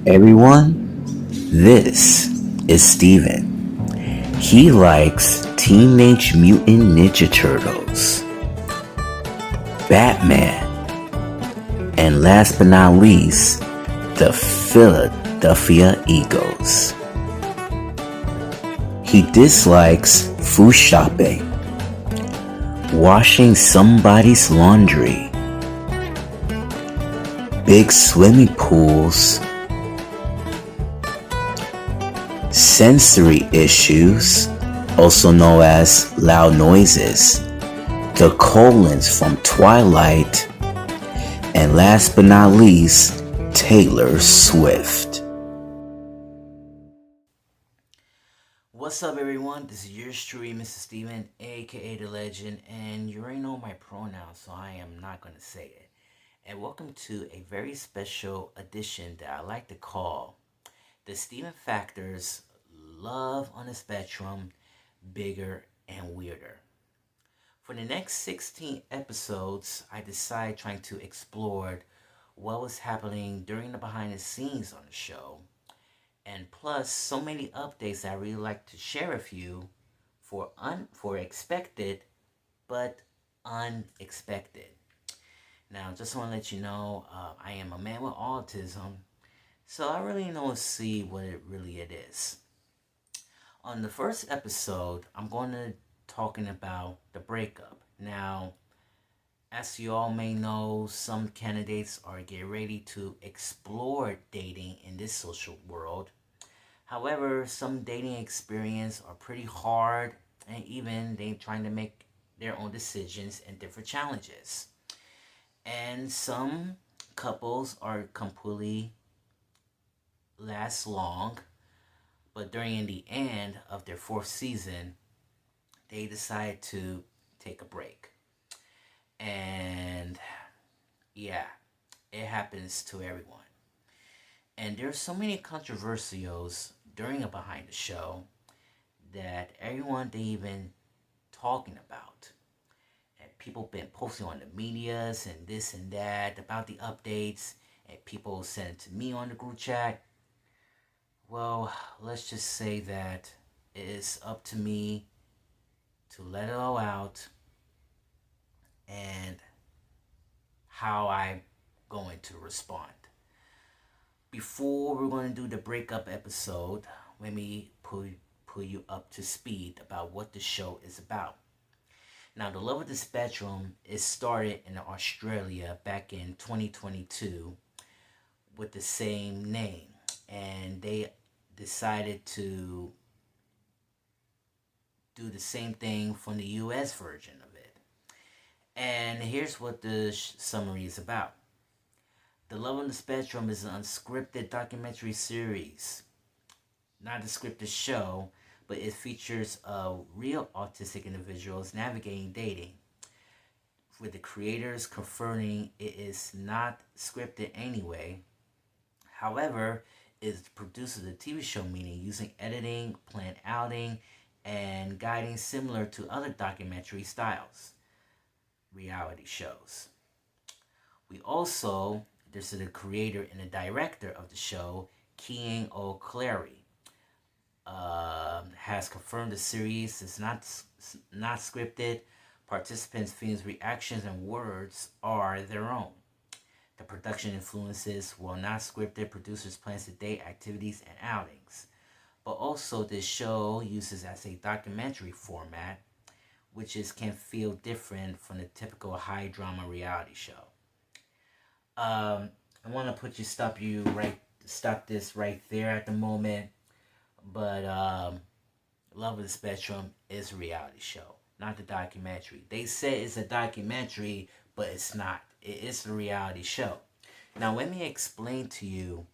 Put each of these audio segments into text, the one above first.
Everyone, this is Steven. He likes Teenage Mutant Ninja Turtles, Batman, and last but not least, the Philadelphia Eagles. He dislikes food shopping, washing somebody's laundry, big swimming pools, sensory issues, also known as loud noises, the Colons from Twilight, and last but not least, Taylor Swift. What's up, everyone? This is yours truly, Mr. Steven, aka The Legend, and you already know my pronouns, so I am not going to say it. And welcome to a very special edition that I like to call the Steven Factors Love on the Spectrum, Bigger and Weirder. For the next 16 episodes, I decided trying to explore what was happening during the behind the scenes on the show, and plus so many updates that I really like to share with you for expected but unexpected. Now, just want to let you know, I am a man with autism, so I really don't see what it is. On the first episode, I'm going to talking about the breakup. Now, as you all may know, some candidates are getting ready to explore dating in this social world. However, some dating experience are pretty hard, and even they trying to make their own decisions and different challenges. And some couples are completely last long, but during the end of their fourth season, they decide to take a break. And yeah, it happens to everyone. And there's so many controversials during and behind the show that everyone they even talking about. And people been posting on the medias and this and that about the updates, and people send it to me on the group chat. Well, let's just say that it is up to me to let it all out and how I'm going to respond. Before we're going to do the breakup episode, let me pull you up to speed about what the show is about. Now, The Love of the Spectrum is started in Australia back in 2022 with the same name, and they decided to do the same thing from the US version of it. And here's what the summary is about. The Love on the Spectrum is an unscripted documentary series, not a scripted show, but it features real autistic individuals navigating dating, with the creators confirming it is not scripted anyway. However, it produces a TV show meaning using editing, planned outing, and guiding similar to other documentary styles, reality shows. We also, this is the creator and the director of the show, Keane O'Cleary, has confirmed the series is not scripted. Participants' feelings, reactions, and words are their own. The production influences, while not scripted, producers' plans to date, activities, and outings. But also, this show uses as a documentary format, which can feel different from the typical high drama reality show. I want to stop this right there at the moment. But Love of the Spectrum is a reality show, not the documentary. They say it's a documentary, but it's not. It is a reality show. Now, let me explain to you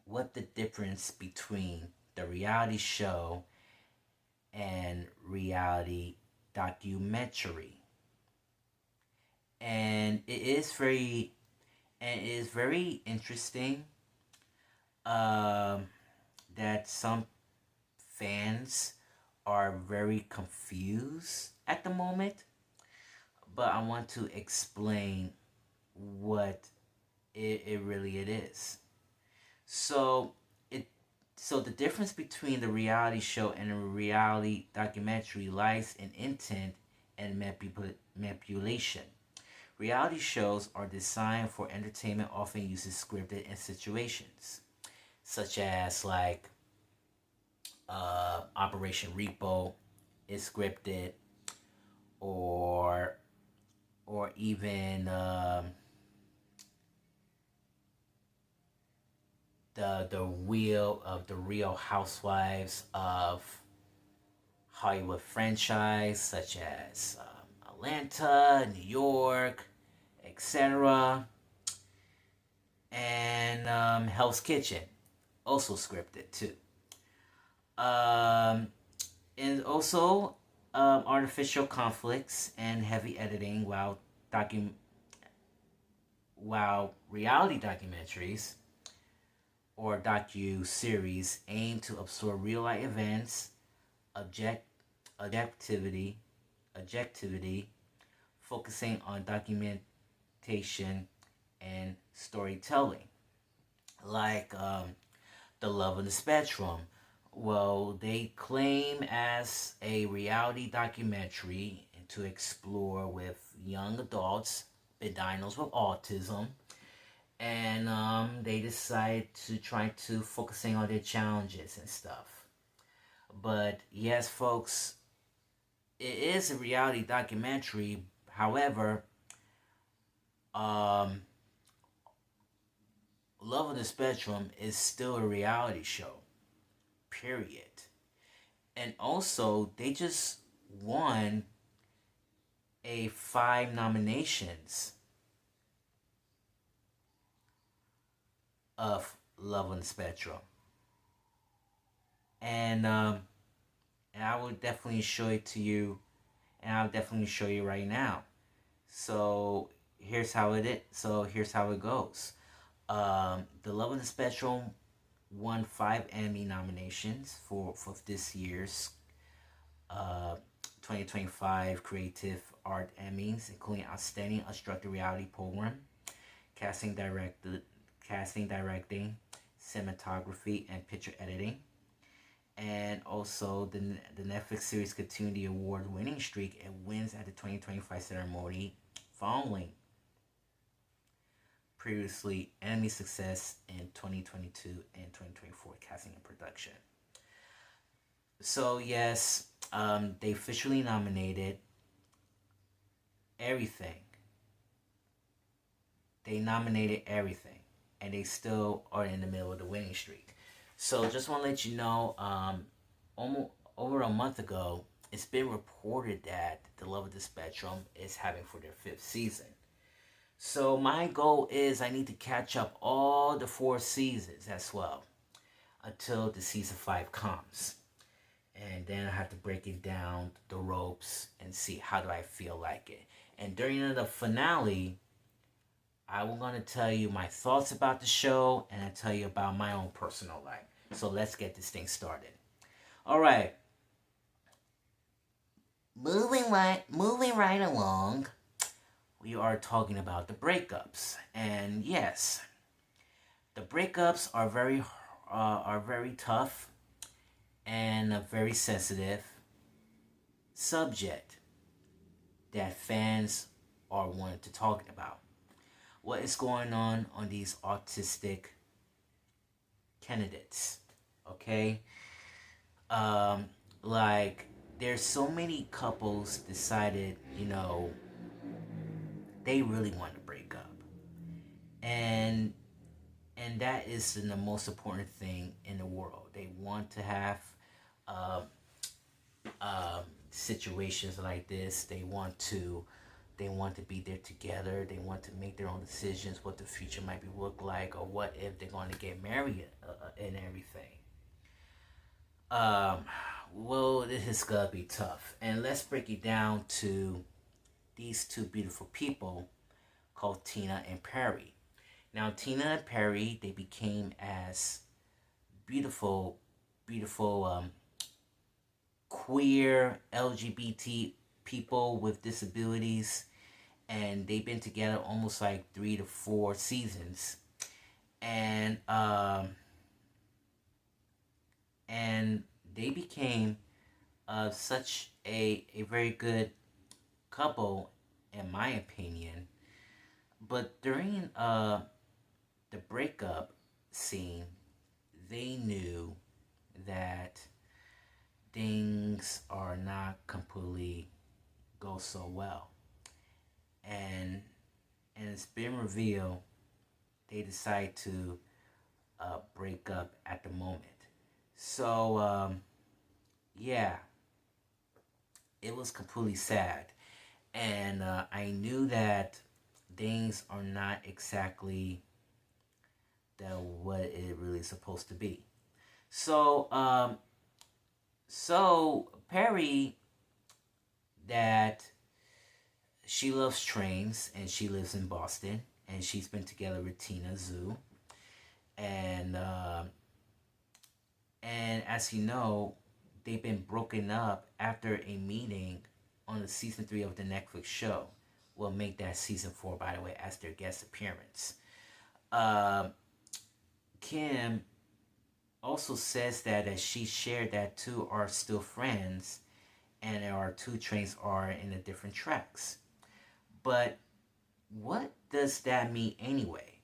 what the difference between the reality show and reality documentary. And it is very interesting that some fans are very confused at the moment. but I want to explain what it really it is. So it so the difference between the reality show and a reality documentary lies in intent and manipulation. Reality shows are designed for entertainment, often uses scripted in situations, such as like Operation Repo is scripted, or even the wheel of the Real Housewives of Hollywood franchise, such as Atlanta, New York, etc., and Hell's Kitchen, also scripted too. Um, and also artificial conflicts and heavy editing, while reality documentaries or docu-series aim to absorb real-life events, object, objectivity, objectivity, focusing on documentation and storytelling, like The Love of the Spectrum. Well, they claim as a reality documentary to explore with young adults, diagnosed with autism, and they decide to try to focusing on their challenges and stuff. But yes, folks, it is a reality documentary. However, um, Love of the Spectrum is still a reality show. Period. And also, they just won a 5 nominations of Love on the Spectrum, and I will definitely show it to you, and I'll definitely show you right now. So here's how it goes. The Love on the Spectrum won 5 Emmy nominations for this year's uh, 2025 Creative Art Emmys, including Outstanding Unstructured Reality Program, casting, directed, casting, directing, cinematography, and picture editing. And also, the Netflix series continued the award-winning streak and wins at the 2025 ceremony, following previously Emmy success in 2022 and 2024 casting and production. So yes, they officially nominated everything. They nominated everything, and they still are in the middle of the winning streak. So just want to let you know, almost over a month ago, it's been reported that The Love of the Spectrum is having for their 5th season. So my goal is I need to catch up all the 4 seasons as well until the season 5 comes. And then I have to break it down the ropes and see how do I feel like it. And during the finale, I'm going to tell you my thoughts about the show and I tell you about my own personal life. So let's get this thing started. All right. Moving right along, we are talking about the breakups. And yes, the breakups are very tough and a very sensitive subject that fans are wanting to talk about. What is going on these autistic candidates? Okay, um, like there's so many couples decided, they really want to break up, and that is the most important thing in the world. They want to have um, situations like this. They want to be there together. They want to make their own decisions, what the future might be look like, or what if they're going to get married and everything. Um, well, this is gonna be tough, and let's break it down to these two beautiful people called Tina and Perry. Now, Tina and Perry, they became as beautiful, beautiful queer LGBT people with disabilities and they've been together almost like 3 to 4 seasons, and and they became such a very good couple, in my opinion. But during the breakup scene, they knew that things are not completely go so well, and it's been revealed they decide to break up at the moment. So yeah, it was completely sad, and I knew that things are not exactly the what it really is supposed to be. So Perry, that she loves trains and she lives in Boston, and she's been together with Tina Zoo, and as you know, they've been broken up after a meeting on the season 3 of the Netflix show. Will make that season 4, by the way, as their guest appearance. Uh, Kim also says that as she shared that two are still friends, and our two trains are in the different tracks. But what does that mean anyway?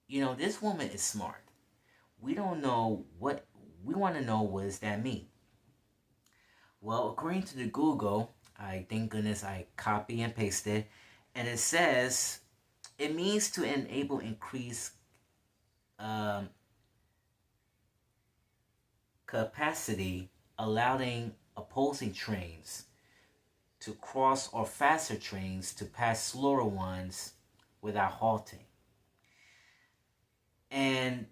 You know, this woman is smart. We don't know what we want to know. What does that mean? Well, according to the Google, I thank goodness I copy and pasted, and it says it means to enable increased um, capacity, allowing opposing trains to cross or faster trains to pass slower ones without halting. And,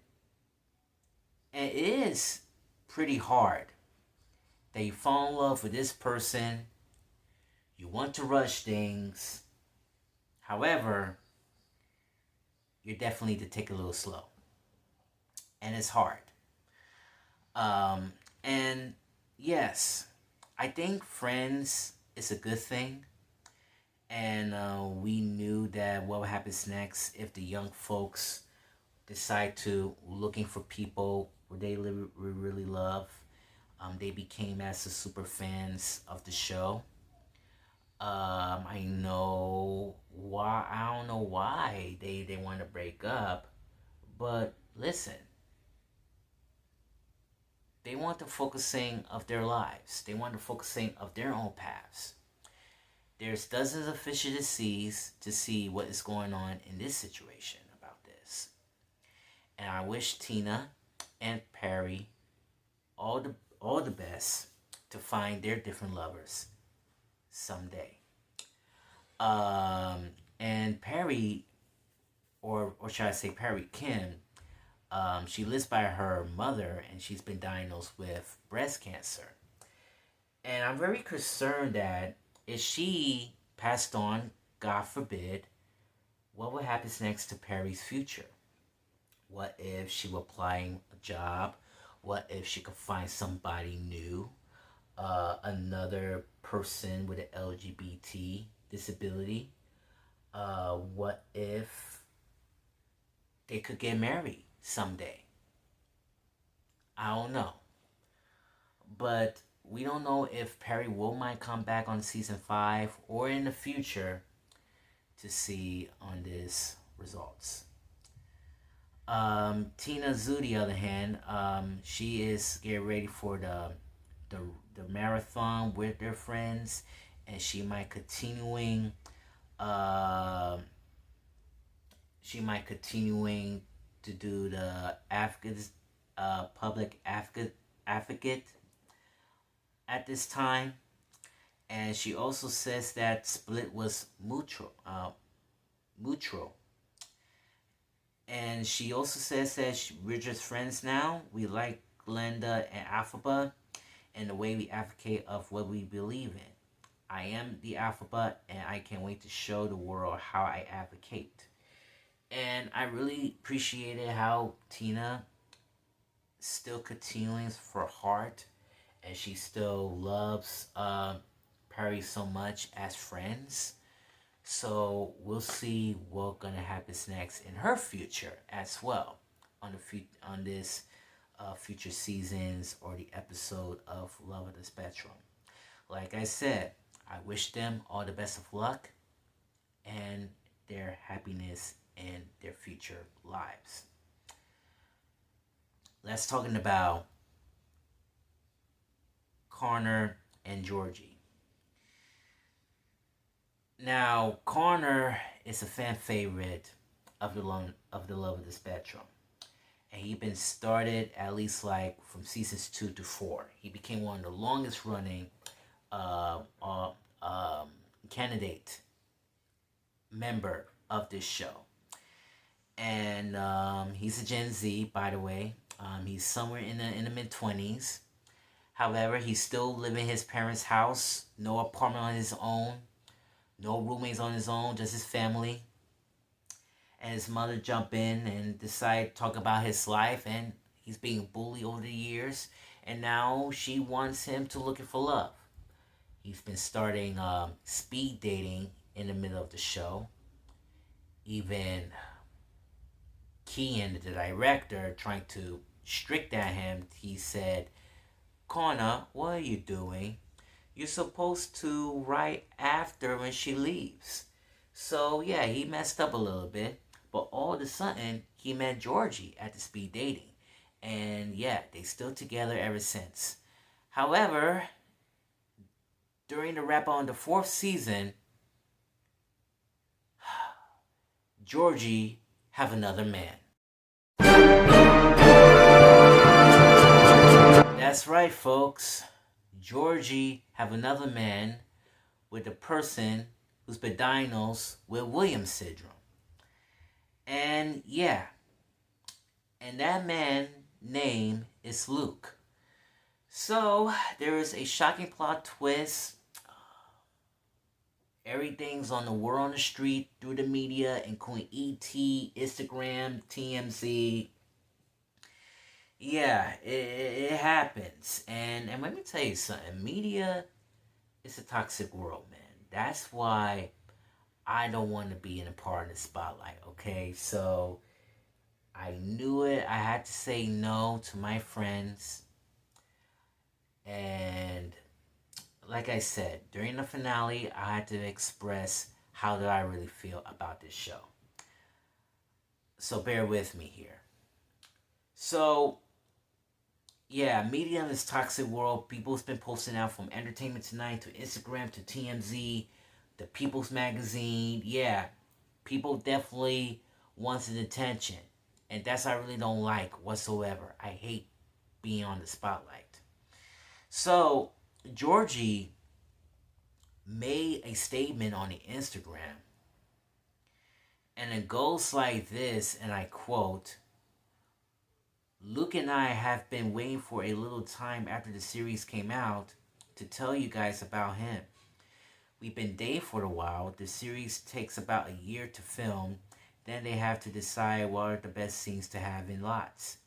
and it is pretty hard that you fall in love with this person, you want to rush things. However, you definitely need to take it a little slow. And it's hard. Um, and yes, I think Friends is a good thing. And we knew that what happens next if the young folks decide to looking for people where they really love. They became as the super fans of the show. I know why. I don't know why they want to break up, but listen, they want the focusing of their lives. They want the focusing of their own paths. There's dozens of fishes to see what is going on in this situation about this. And I wish Tina and Perry all the best to find their different lovers someday. And Perry, or should I say Perry Kim, she lives by her mother, and she's been diagnosed with breast cancer. And I'm very concerned that if she passed on, God forbid, what would happen next to Perry's future? What if she were applying a job? What if she could find somebody new? Another person with an LGBT disability? What if they could get married someday? I don't know. But we don't know if Perry will might come back on season 5 or in the future to see on this results. Tina Zhu, the other hand, she is getting ready for the the marathon with their friends, and uh, she might continuing to do the public advocate at this time, and she also says that split was mutual, and she also says that we're just friends now. We like Glenda and Alphaba, and the way we advocate of what we believe in. I am the alphabet, and I can't wait to show the world how I advocate. And I really appreciated how Tina still continuing for heart, and she still loves Perry so much as friends. So we'll see what's gonna happen next in her future as well on on this future seasons or the episode of Love of the Spectrum. Like I said, I wish them all the best of luck and their happiness in their future lives. Let's talking about Connor and Georgie. Now, Connor is a fan favorite of the Love of the Spectrum, and he been started at least like from seasons 2 to 4. He became one of the longest running uh, uh, um, candidate member of this show, and he's a Gen Z, by the way. He's somewhere in the mid 20s. However, he's still living in his parents' house, no apartment on his own, no roommates on his own, just his family. And his mother jump in and decide to talk about his life, and he's being bullied over the years, and now she wants him to looking for love. He's been starting speed dating in the middle of the show. Even Kean, the director, trying to strict at him, he said, Connor, what are you doing? You're supposed to write after when she leaves. So yeah, he messed up a little bit, but all of a sudden he met Georgie at the speed dating, and yeah, they still together ever since. However, during the wrap on the fourth season, Georgie have another man. That's right, folks. Georgie have another man with a person who's been diagnosed with Williams syndrome. And yeah, and that man name is Luke. So there is a shocking plot twist. Everything's on the word on the street through the media, including ET, Instagram, TMZ. Yeah, it happens. And let me tell you something. Media is a toxic world, man. That's why I don't want to be in a part of the spotlight, okay? So I knew it. I had to say no to my friends. And like I said, during the finale, I had to express how do I really feel about this show. So bear with me here. So, yeah, media in this toxic world, people's been posting out from Entertainment Tonight to Instagram to TMZ, the People's Magazine. Yeah, people definitely wants attention. And that's I really don't like whatsoever. I hate being on the spotlight. So, Georgie made a statement on the Instagram, and it goes like this, and I quote, Luke and I have been waiting for a little time after the series came out to tell you guys about him. We've been dating for a while. The series takes about a year to film. Then they have to decide what are the best scenes to have in lots.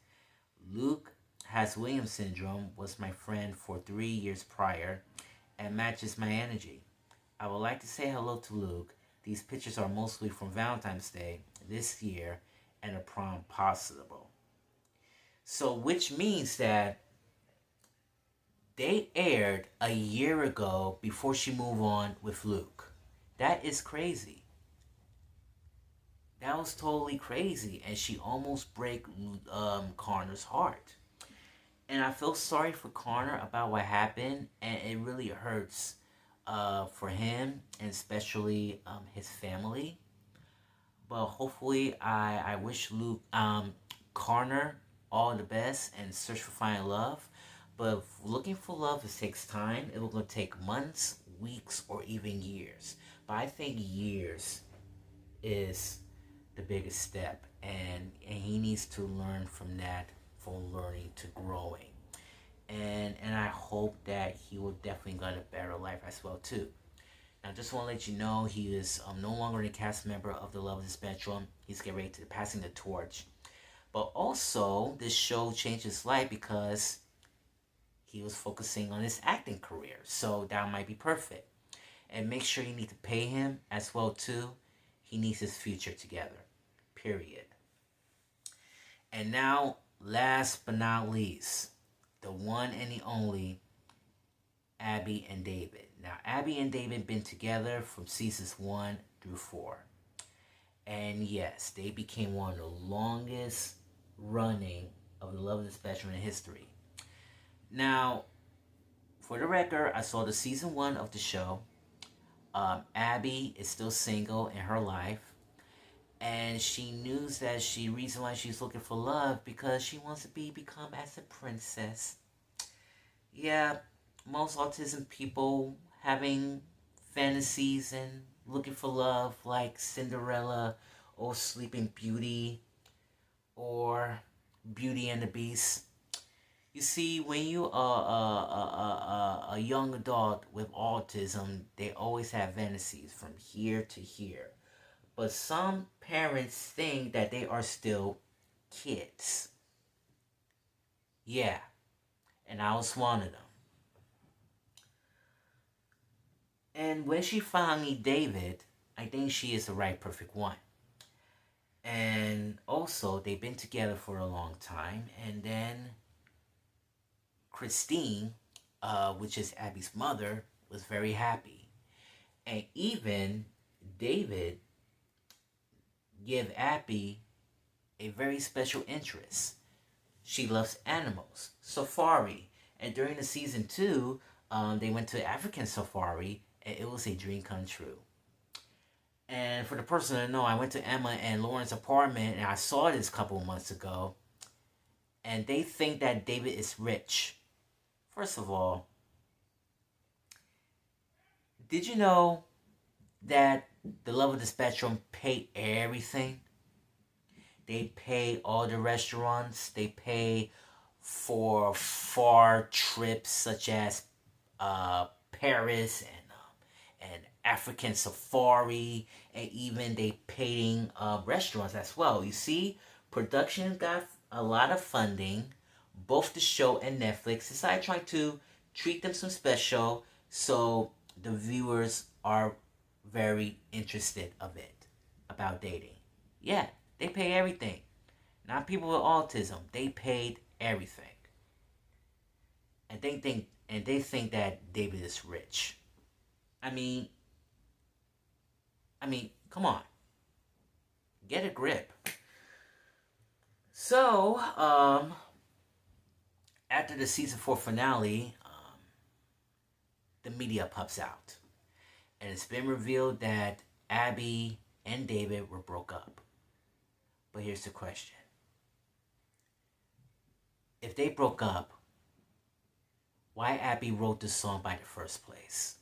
Luke has Williams syndrome, was my friend for 3 years prior, and matches my energy. I would like to say hello to Luke. These pictures are mostly from Valentine's Day this year and a prom possible. So, which means that they aired a year ago before she moved on with Luke. That is crazy. That was totally crazy, and she almost break Connor's heart. And I feel sorry for Connor about what happened, and it really hurts for him and especially his family. But hopefully, I wish Luke Connor all the best and search for finding love. But looking for love, it takes time. It will take months, weeks, or even years. But I think years is the biggest step, and he needs to learn from that, from learning to growing. And I hope that he will definitely get a better life as well too. Now, just want to let you know he is no longer a cast member of the Love of the Spectrum. He's getting ready to passing the torch. But also, this show changed his life because he was focusing on his acting career. So that might be perfect. and make sure you need to pay him as well too. He needs his future together. Period. And now, last but not least, the one and the only Abby and David. Now, Abby and David been together from seasons 1 through 4. And yes, they became one of the longest running of the Love of the Spectrum in history. Now, for the record, I saw the season 1 of the show. Abby is still single in her life. And she knew that reason why she's looking for love because she wants to become as a princess. Yeah, most autism people having fantasies and looking for love like Cinderella or Sleeping Beauty or Beauty and the Beast. You see, when you are a young adult with autism, they always have fantasies from here to here. But some parents think that they are still kids. Yeah, and I was one of them. And when she finally David, I think she is the right perfect one. And also, they've been together for a long time. And then Christine, which is Abby's mother, was very happy. And even David gave Abby a very special interest. She loves animals, safari. And during the season 2, they went to African safari, and it was a dream come true. And for the person to know, I went to Emma and Lauren's apartment, and I saw this a couple of months ago. And they think that David is rich. First of all, did you know that the Love of the Spectrum pay everything? They pay all the restaurants. They pay for far trips such as Paris and African safari, and even they paying restaurants as well. You see, production got a lot of funding. Both the show and Netflix decided trying to treat them some special, so the viewers are very interested of it about dating. Yeah, they pay everything. Not people with autism. They paid everything. And they think that David is rich. I mean, come on. Get a grip. So, after the season 4 finale, the media pops out. And it's been revealed that Abby and David were broke up. But here's the question. If they broke up, why Abby wrote the song by the first place?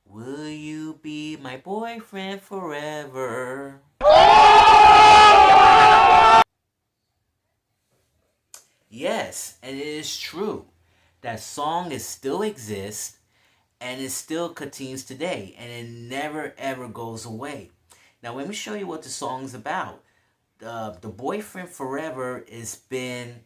Will you be my boyfriend forever? Yes, and it is true. That song is still exists and it still continues today and it never ever goes away. Now let me show you what the song's about. The Boyfriend Forever has been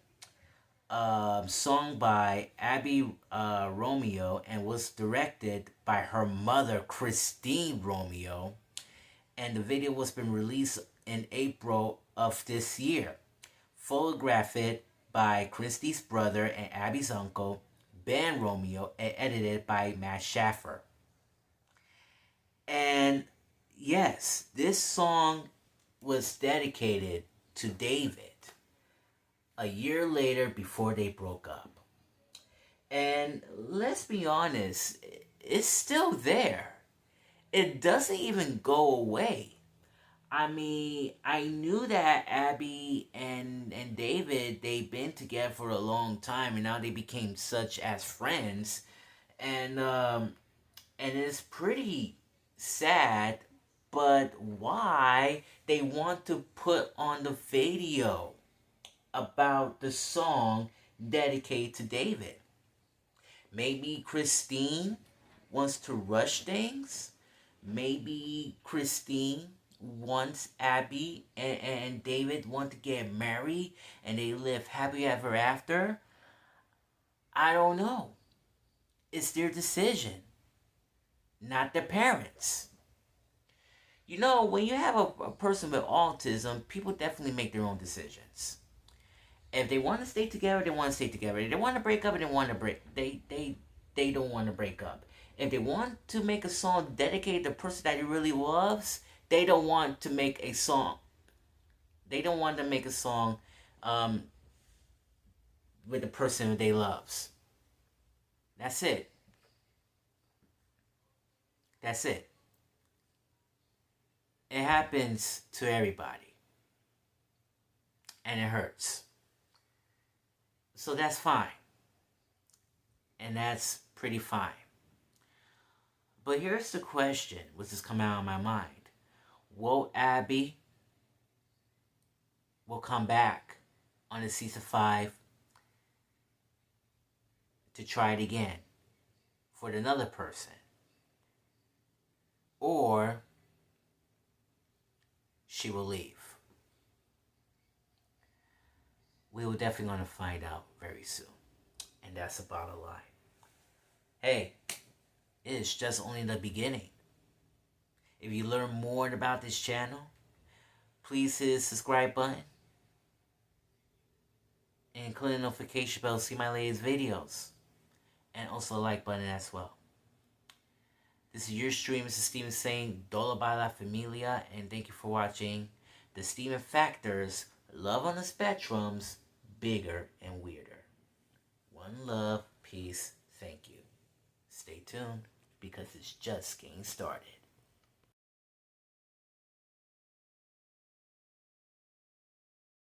sung by Abby Romeo and was directed by her mother, Christine Romeo. And the video was been released in April of this year. Photographed by Christy's brother and Abby's uncle, Ben Romeo, and edited by Matt Schaffer. And yes, this song was dedicated to David a year later before they broke up. And let's be honest, it's still there. It doesn't even go away. I mean, I knew that Abby and David, they've been together for a long time and now they became such as friends. And it's pretty sad, but why they want to put on the video about the song dedicated to David? Maybe Christine wants to rush things. Maybe Christine wants Abby and David want to get married and they live happy ever after. I don't know. It's their decision. not their parents. You know, when you have a person with autism, people definitely make their own decisions. If they want to stay together, they want to stay together. If they want to break up, they want to break. They don't want to break up. If they want to make a song dedicated to the person that he really loves, they don't want to make a song. They don't want to make a song um, with the person they loves. That's it. That's it. It happens to everybody, and it hurts. So that's fine, and that's pretty fine. But here's the question, which is coming out of my mind: will Abby will come back on the season 5 to try it again for another person, or she will leave? We will definitely going to find out very soon, and that's the bottom line. Hey, it's just only the beginning. If you learn more about this channel, please hit the subscribe button and click the notification bell to see my latest videos, and also the like button as well. This is your stream, Mr. Steven, saying Dola by la Familia, and thank you for watching the Steven Factors Love on the Spectrums, Bigger and Weirder. One love, peace, thank you. Stay tuned, because it's just getting started.